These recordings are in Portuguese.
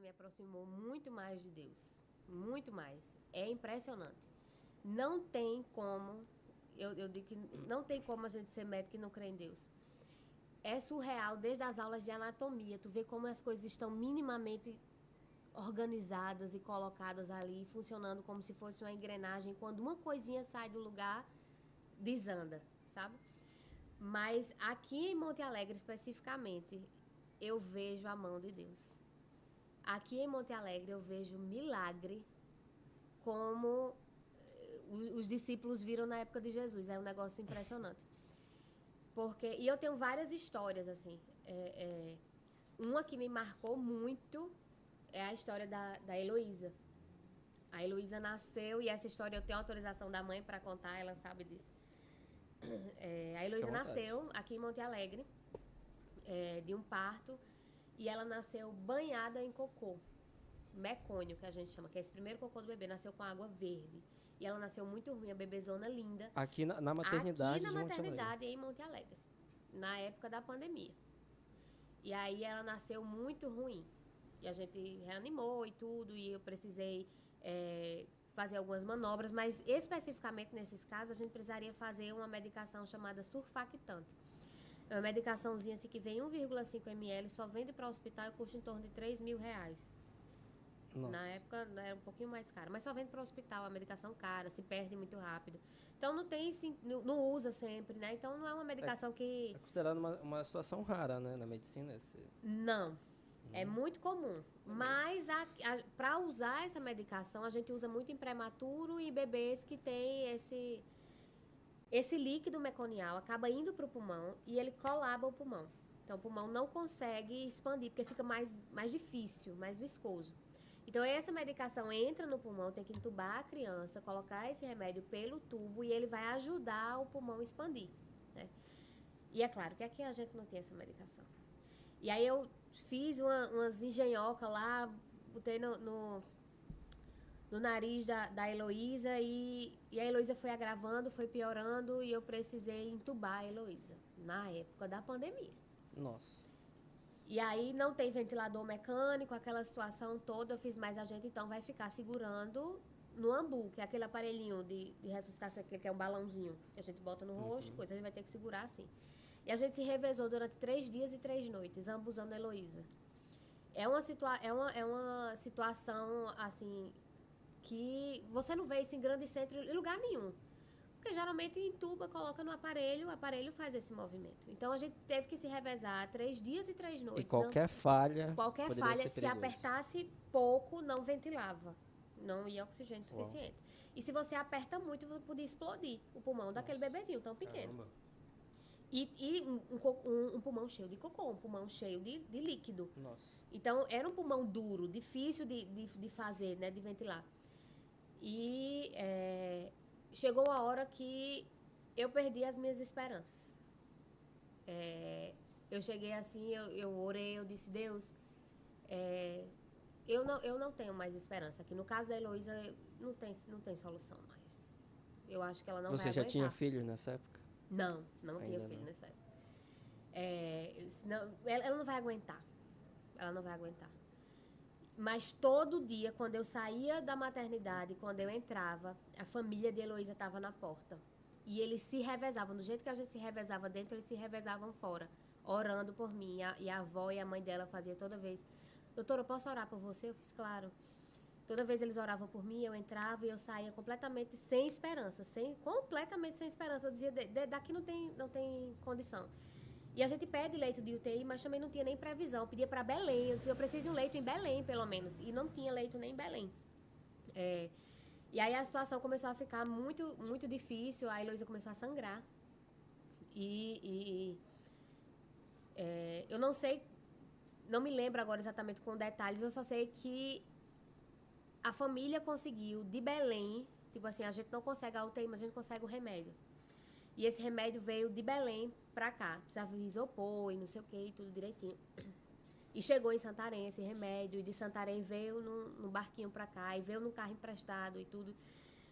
me aproximou muito mais de Deus. Muito mais. É impressionante. Não tem como, eu digo que não tem como a gente ser médico e não crer em Deus. É surreal, desde as aulas de anatomia, tu vê como as coisas estão minimamente organizadas e colocadas ali, funcionando como se fosse uma engrenagem. Quando uma coisinha sai do lugar, desanda, sabe? Mas aqui em Monte Alegre, especificamente, eu vejo a mão de Deus. Aqui em Monte Alegre, eu vejo milagre como os discípulos viram na época de Jesus. É um negócio impressionante. E eu tenho várias histórias, assim. Uma que me marcou muito é a história da Heloísa. A Heloísa nasceu, e essa história eu tenho autorização da mãe para contar, ela sabe disso. A Heloísa nasceu aqui em Monte Alegre, de um parto, e ela nasceu banhada em cocô. Mecônio, que a gente chama, que é esse primeiro cocô do bebê, nasceu com água verde. E ela nasceu muito ruim, a bebezona linda. Aqui na maternidade Aqui na de Monte Alegre. maternidade em Monte Alegre, na época da pandemia. E aí ela nasceu muito ruim. E a gente reanimou e tudo, e eu precisei fazer algumas manobras, mas especificamente nesses casos a gente precisaria fazer uma medicação chamada surfactante. É uma medicaçãozinha assim que vem 1,5 ml, só vende para o hospital e custa em torno de R$3.000. Nossa. Na época era um pouquinho mais caro, mas só vende para o hospital, a medicação cara, se perde muito rápido. Então não tem, não usa sempre, né? Então não é uma medicação que... É considerado uma situação rara, né, na medicina? Não, é muito comum. Mas para usar essa medicação, a gente usa muito em prematuro e bebês que têm esse líquido meconial, acaba indo para o pulmão e ele colaba o pulmão. Então o pulmão não consegue expandir, porque fica mais difícil, mais viscoso. Então essa medicação entra no pulmão, tem que entubar a criança, colocar esse remédio pelo tubo e ele vai ajudar o pulmão a expandir, né? E é claro que aqui a gente não tem essa medicação. E aí eu fiz umas engenhocas lá, botei no nariz da Heloísa e a Heloísa foi agravando, foi piorando e eu precisei entubar a Heloísa na época da pandemia. Nossa. E aí não tem ventilador mecânico, aquela situação toda, eu fiz, mas a gente então vai ficar segurando no ambu, que é aquele aparelhinho de ressuscitação, que é um balãozinho que a gente bota no rosto, coisa, a gente vai ter que segurar assim. E a gente se revezou durante 3 dias e 3 noites, ambusando a Heloísa. É uma situação, assim, que você não vê isso em grande centro, em lugar nenhum. Porque geralmente entuba, coloca no aparelho, o aparelho faz esse movimento. Então a gente teve que se revezar 3 dias e 3 noites. E qualquer falha se perigoso. apertasse pouco, não ventilava. Não ia oxigênio suficiente. E se você aperta muito, você podia explodir o pulmão daquele bebezinho tão pequeno. Caramba. E um pulmão cheio de cocô, um pulmão cheio de líquido. Nossa. Então, era um pulmão duro, difícil de fazer, né, de ventilar. E chegou a hora que eu perdi as minhas esperanças. Eu cheguei assim, eu orei, eu disse, Deus, eu não tenho mais esperança. Aqui no caso da Heloísa, não tem solução mais. Eu acho que ela não vai Você já aguentar. tinha filhos nessa época? Não tinha Ainda filho não. nessa época. Ela não vai aguentar. Ela não vai aguentar. Mas todo dia, quando eu saía da maternidade, quando eu entrava, a família de Heloísa estava na porta. E eles se revezavam. Do jeito que a gente se revezava dentro, eles se revezavam fora, orando por mim. E a avó e a mãe dela fazia toda vez. Doutora, eu posso orar por você? Eu fiz, claro. Toda vez eles oravam por mim, eu entrava e eu saía completamente sem esperança. Completamente sem esperança. Eu dizia, daqui não tem condição. E a gente pede leito de UTI, mas também não tinha nem previsão. Eu pedia para Belém. Eu disse, eu preciso de um leito em Belém, pelo menos. E não tinha leito nem em Belém. E aí a situação começou a ficar muito, muito difícil. A Heloísa começou a sangrar. Eu não sei, não me lembro agora exatamente com detalhes. Eu só sei que a família conseguiu, de Belém, tipo assim, a gente não consegue a UTI, mas a gente consegue o remédio. E esse remédio veio de Belém pra cá. Precisava de isopor e não sei o que, tudo direitinho. E chegou em Santarém esse remédio, e de Santarém veio no barquinho pra cá, e veio num carro emprestado e tudo.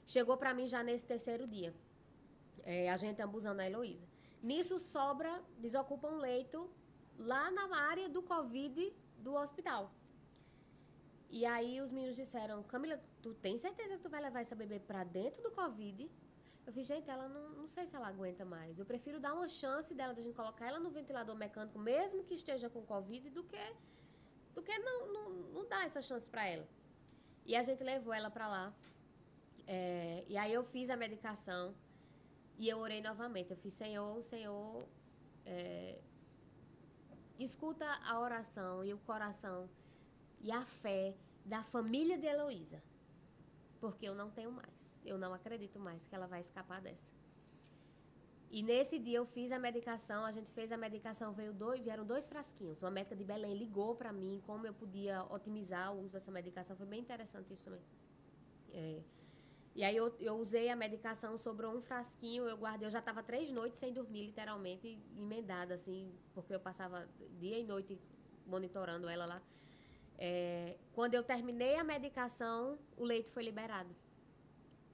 Chegou pra mim já nesse 3º dia. A gente ambusando a Heloísa. Nisso desocupa um leito lá na área do Covid do hospital. E aí os meninos disseram, Camila, tu tem certeza que tu vai levar essa bebê pra dentro do Covid? Eu fiz, gente, ela não sei se ela aguenta mais. Eu prefiro dar uma chance dela, da gente colocar ela no ventilador mecânico, mesmo que esteja com Covid, do que não dar essa chance pra ela. E a gente levou ela pra lá. E aí eu fiz a medicação e eu orei novamente. Eu fiz, Senhor, escuta a oração e o coração e a fé da família de Heloísa. Porque eu não tenho mais. Eu não acredito mais que ela vai escapar dessa. E nesse dia eu fiz a medicação, a gente fez a medicação, vieram 2 frasquinhos. Uma médica de Belém ligou pra mim como eu podia otimizar o uso dessa medicação. Foi bem interessante isso também. E aí eu usei a medicação, sobrou um frasquinho, eu guardei. Eu já estava 3 noites sem dormir, literalmente, emendada, assim, porque eu passava dia e noite monitorando ela lá. Quando eu terminei a medicação, o leito foi liberado.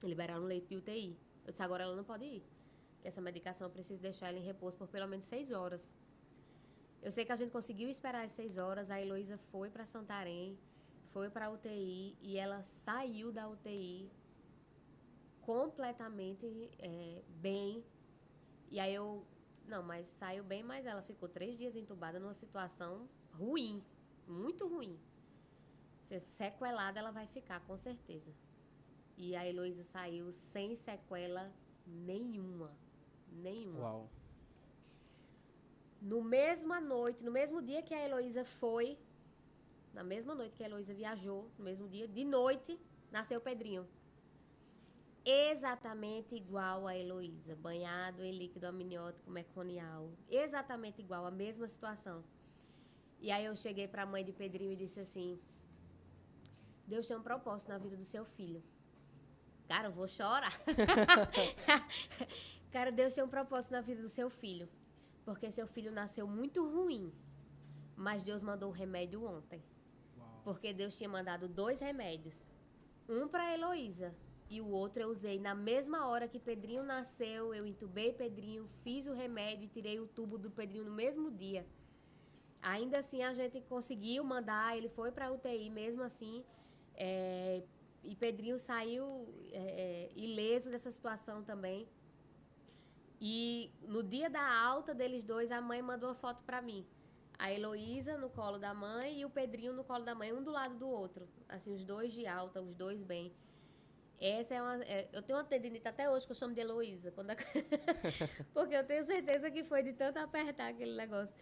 Liberaram o leito de UTI. Eu disse, agora ela não pode ir. Que essa medicação eu preciso deixar ela em repouso por pelo menos 6 horas. Eu sei que a gente conseguiu esperar as 6 horas, a Heloísa foi para Santarém, foi para a UTI e ela saiu da UTI completamente bem. E aí não, mas saiu bem, mas ela ficou 3 dias entubada numa situação ruim, muito ruim. Se sequelada ela vai ficar, com certeza. E a Heloísa saiu sem sequela nenhuma. Uau. No mesmo dia que a Heloísa foi, na mesma noite que a Heloísa viajou, no mesmo dia, de noite, nasceu o Pedrinho. Exatamente igual a Heloísa, banhado em líquido amniótico meconial. Exatamente igual, a mesma situação. E aí eu cheguei para a mãe de Pedrinho e disse assim, Deus tem um propósito na vida do seu filho. Cara, eu vou chorar. Cara, Deus tem um propósito na vida do seu filho. Porque seu filho nasceu muito ruim. Mas Deus mandou um remédio ontem. Uau. Porque Deus tinha mandado 2 remédios. Um para Heloísa. E o outro eu usei na mesma hora que Pedrinho nasceu. Eu entubei Pedrinho, fiz o remédio e tirei o tubo do Pedrinho no mesmo dia. Ainda assim, a gente conseguiu mandar. Ele foi para a UTI mesmo assim. E Pedrinho saiu ileso dessa situação também. E no dia da alta deles 2, a mãe mandou a foto pra mim. A Heloísa no colo da mãe e o Pedrinho no colo da mãe, um do lado do outro. Assim, os 2 de alta, os 2 bem. Essa eu tenho uma tendinite até hoje que eu chamo de Heloísa. Porque eu tenho certeza que foi de tanto apertar aquele negócio.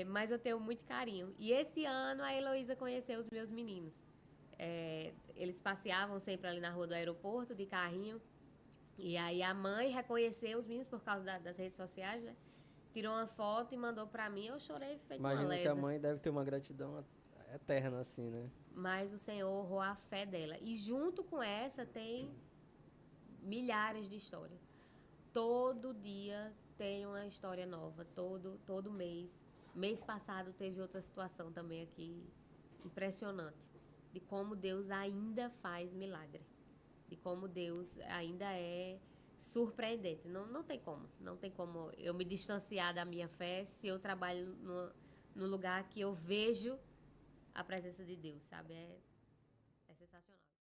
Mas eu tenho muito carinho. E esse ano a Heloísa conheceu os meus meninos. Eles passeavam sempre ali na rua do aeroporto, de carrinho. E aí a mãe reconheceu os meninos por causa das redes sociais, né? Tirou uma foto e mandou pra mim. Eu chorei feito uma lesa. Imagina que a mãe deve ter uma gratidão eterna, assim, né? Mas o Senhor honrou a fé dela. E junto com essa tem milhares de histórias. Todo dia tem uma história nova. Todo mês. Mês passado teve outra situação também aqui impressionante. De como Deus ainda faz milagre. De como Deus ainda é surpreendente. Não tem como eu me distanciar da minha fé se eu trabalho no lugar que eu vejo a presença de Deus, sabe?